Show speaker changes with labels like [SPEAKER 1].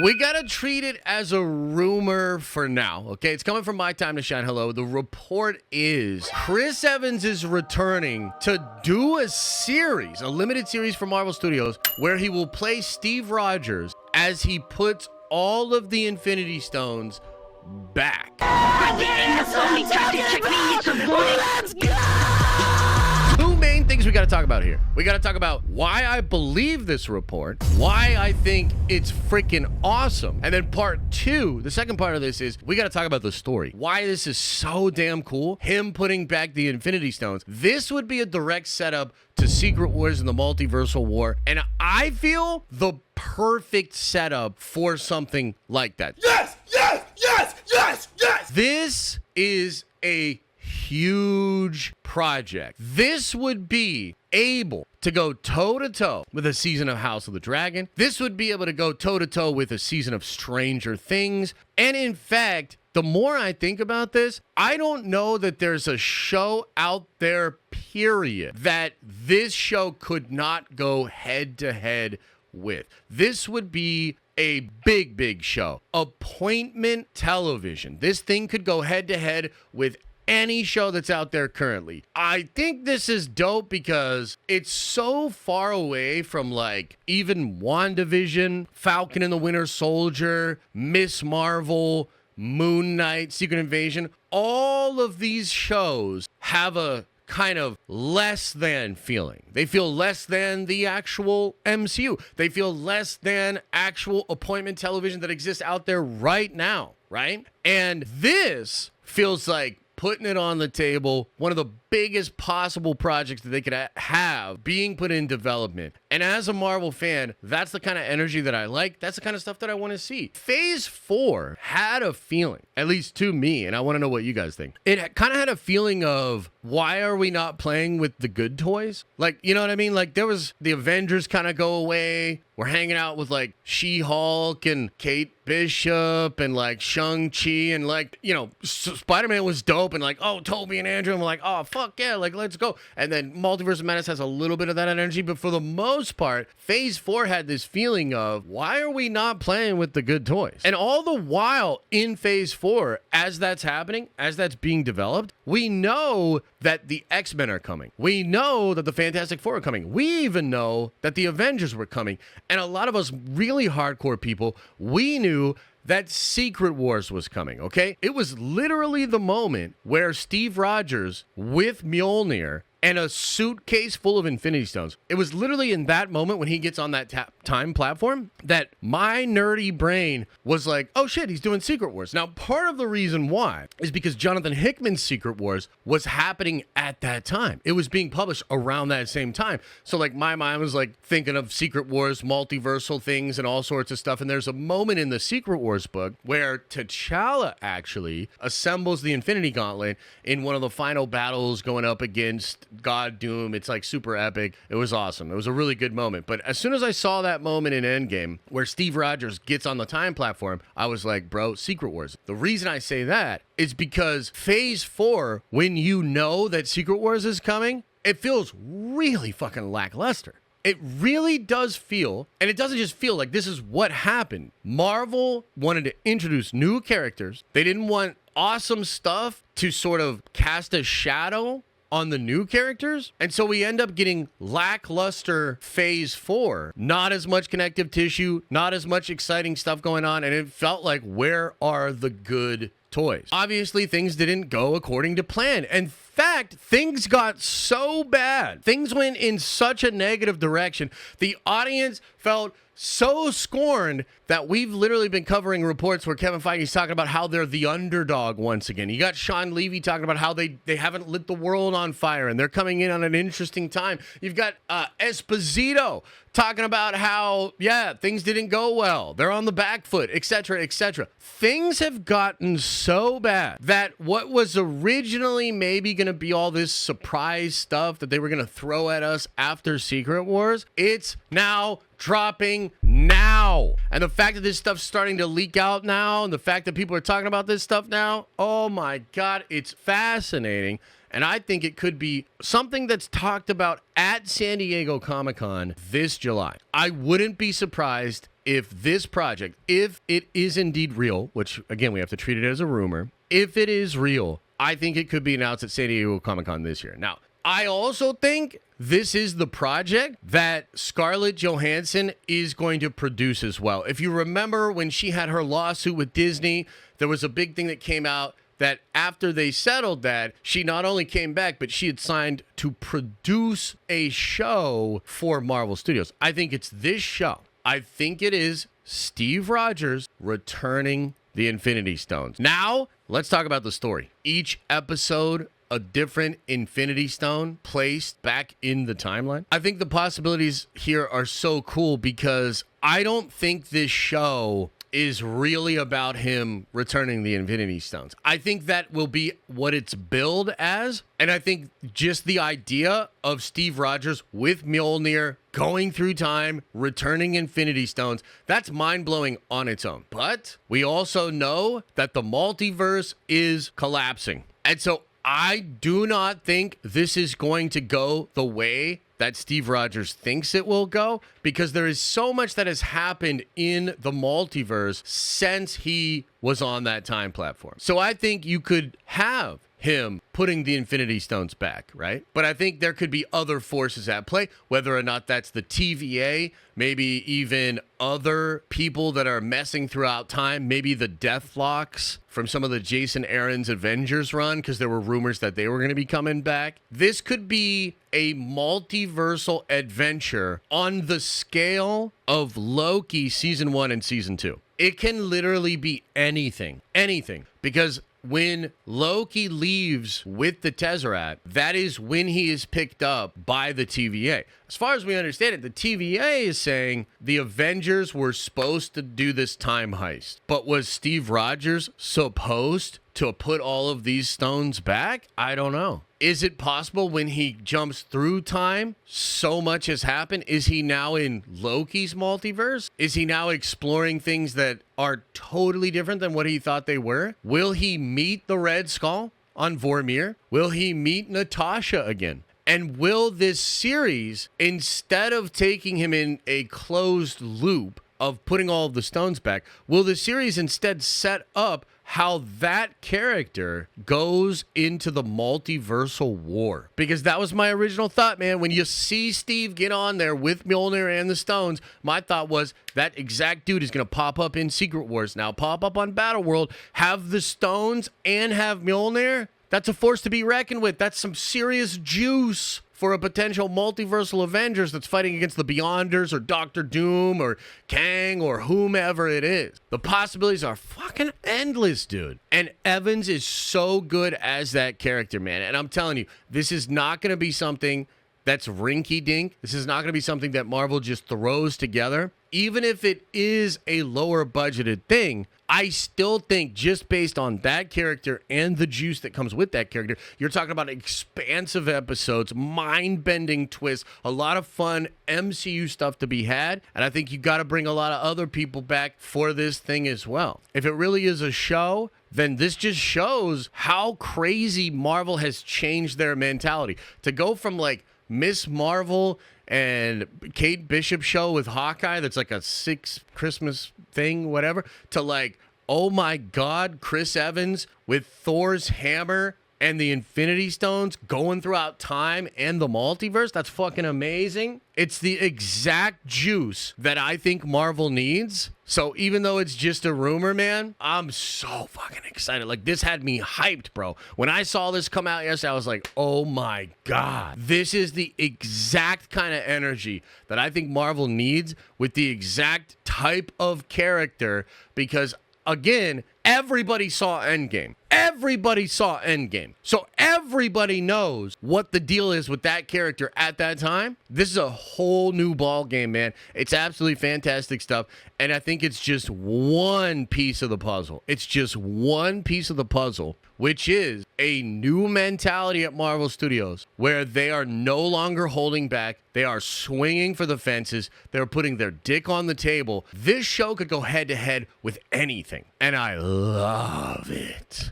[SPEAKER 1] We gotta treat it as a rumor for now, okay? It's coming from My Time to Shine. Hello. The report is Chris Evans is returning to do a series, a limited series for Marvel Studios, where he will play Steve Rogers as he puts all of the Infinity Stones back. Let's go! Two main things we got to talk about here. We got to talk about why I believe this report, why I think it's freaking awesome. And then part two, the second part of this is we got to talk about the story. Why this is so damn cool. Him putting back the Infinity Stones. This would be a direct setup to Secret Wars and the multiversal war. And I feel the perfect setup for something like that.
[SPEAKER 2] Yes, yes, yes, yes, yes.
[SPEAKER 1] This is a huge project. This would be able to go toe-to-toe with a season of House of the Dragon. This would be able to go toe-to-toe with a season of Stranger Things. And in fact, the more I think about this, I don't know that there's a show out there, period, that this show could not go head-to-head with. This would be a big, big show. Appointment television. This thing could go head-to-head with any show that's out there currently. I think this is dope because it's so far away from like even WandaVision, Falcon and the Winter Soldier, Miss Marvel, Moon Knight, Secret Invasion. All of these shows have a kind of less than feeling. They feel less than the actual MCU. They feel less than actual appointment television that exists out there right now, right? And this feels like putting it on the table, one of the biggest possible projects that they could have being put in development. And as a Marvel fan, that's the kind of energy that I like. That's the kind of stuff that I want to see. Phase 4 had a feeling, at least to me, and I want to know what you guys think. It kind of had a feeling of, why are we not playing with the good toys? Like, you know what I mean? Like, there was the Avengers kind of go away. We're hanging out with like She-Hulk and Kate Bishop and like Shang-Chi and like, you know, Spider-Man was dope and like, oh, Toby and Andrew, and we're like, oh, fuck yeah, like, let's go. And then Multiverse of Madness has a little bit of that energy, but for the most part, Phase 4 had this feeling of, why are we not playing with the good toys? And all the while in Phase 4, as that's happening, as that's being developed, we know that the X-Men are coming. We know that the Fantastic Four are coming. We even know that the Avengers were coming. And a lot of us really hardcore people, we knew that Secret Wars was coming, okay? It was literally the moment where Steve Rogers with Mjolnir and a suitcase full of Infinity Stones. It was literally in that moment when he gets on that time platform that my nerdy brain was like, oh shit, he's doing Secret Wars. Now, part of the reason why is because Jonathan Hickman's Secret Wars was happening at that time. It was being published around that same time. So like my mind was like thinking of Secret Wars, multiversal things and all sorts of stuff. And there's a moment in the Secret Wars book where T'Challa actually assembles the Infinity Gauntlet in one of the final battles going up against God Doom. It's like super epic. It was awesome. It was a really good moment. But as soon as I saw that moment in Endgame where Steve Rogers gets on the time platform, I was like, bro, Secret Wars. The reason I say that is because Phase 4, when you know that Secret Wars is coming, it feels really fucking lackluster. It really does feel, and it doesn't just feel like this is what happened. Marvel wanted to introduce new characters. They didn't want awesome stuff to sort of cast a shadow on the new characters. And so we end up getting lackluster Phase 4. Not as much connective tissue, not as much exciting stuff going on. And it felt like, where are the good toys? Obviously, things didn't go according to plan. In fact, things got so bad. Things went in such a negative direction. The audience felt so scorned that we've literally been covering reports where Kevin Feige's talking about how they're the underdog once again. You got Sean Levy talking about how they haven't lit the world on fire and they're coming in on an interesting time. You've got Esposito talking about how, yeah, things didn't go well. They're on the back foot, etc., etc. Things have gotten so bad that what was originally maybe going to be all this surprise stuff that they were going to throw at us after Secret Wars, it's now dropping now. And the fact that this stuff's starting to leak out now, and the fact that people are talking about this stuff now, oh my God, it's fascinating. And I think it could be something that's talked about at San Diego Comic-Con this July. I wouldn't be surprised if this project, if it is indeed real, which again, we have to treat it as a rumor. If it is real, I think it could be announced at San Diego Comic-Con this year. Now, I also think this is the project that Scarlett Johansson is going to produce as well. If you remember when she had her lawsuit with Disney, there was a big thing that came out that after they settled that, she not only came back, but she had signed to produce a show for Marvel Studios. I think it's this show. I think it is Steve Rogers returning the Infinity Stones. Now, let's talk about the story. Each episode, a different Infinity Stone placed back in the timeline. I think the possibilities here are so cool because I don't think this show is really about him returning the Infinity Stones. I think that will be what it's billed as. And I think just the idea of Steve Rogers with Mjolnir going through time, returning Infinity Stones, that's mind-blowing on its own. But we also know that the multiverse is collapsing. And so I do not think this is going to go the way that Steve Rogers thinks it will go, because there is so much that has happened in the multiverse since he was on that time platform. So I think you could have him putting the Infinity Stones back, right? But I think there could be other forces at play, whether or not that's the TVA, maybe even other people that are messing throughout time, maybe the Deathlocks from some of the Jason Aaron's Avengers run, because there were rumors that they were going to be coming back. This could be a multiversal adventure on the scale of Loki season 1 and season 2. It can literally be anything, because when Loki leaves with the Tesseract, that is when he is picked up by the TVA. As far as we understand it, the TVA is saying the Avengers were supposed to do this time heist. But was Steve Rogers supposed to put all of these stones back? I don't know. Is it possible when he jumps through time, so much has happened? Is he now in Loki's multiverse? Is he now exploring things that are totally different than what he thought they were? Will he meet the Red Skull on Vormir? Will he meet Natasha again? And will this series, instead of taking him in a closed loop of putting all of the stones back, will the series instead set up how that character goes into the multiversal war? Because that was my original thought, man. When you see Steve get on there with Mjolnir and the stones, my thought was that exact dude is going to pop up in Secret Wars now, pop up on Battle World, have the stones and have Mjolnir. That's a force to be reckoned with. That's some serious juice for a potential multiversal Avengers that's fighting against the Beyonders or Doctor Doom or Kang or whomever it is. The possibilities are fucking endless, dude. And Evans is so good as that character, man. And I'm telling you, this is not going to be something that's rinky-dink. This is not going to be something that Marvel just throws together. Even if it is a lower budgeted thing, I still think just based on that character and the juice that comes with that character, you're talking about expansive episodes, mind-bending twists, a lot of fun MCU stuff to be had. And I think you got to bring a lot of other people back for this thing as well. If it really is a show, then this just shows how crazy Marvel has changed their mentality. To go from like Miss Marvel and Kate Bishop show with Hawkeye that's like a 6 Christmas thing, whatever, to like, oh my God, Chris Evans with Thor's hammer and the Infinity Stones going throughout time and the multiverse. That's fucking amazing. It's the exact juice that I think Marvel needs. So even though it's just a rumor, man, I'm so fucking excited. Like, this had me hyped, bro. When I saw this come out yesterday, I was like, oh my God. This is the exact kind of energy that I think Marvel needs with the exact type of character, because again, everybody saw Endgame. Everybody saw Endgame. So everybody knows what the deal is with that character at that time. This is a whole new ball game, man. It's absolutely fantastic stuff. And I think it's just one piece of the puzzle. It's just one piece of the puzzle, which is a new mentality at Marvel Studios where they are no longer holding back. They are swinging for the fences. They're putting their dick on the table. This show could go head to head with anything. And I love it.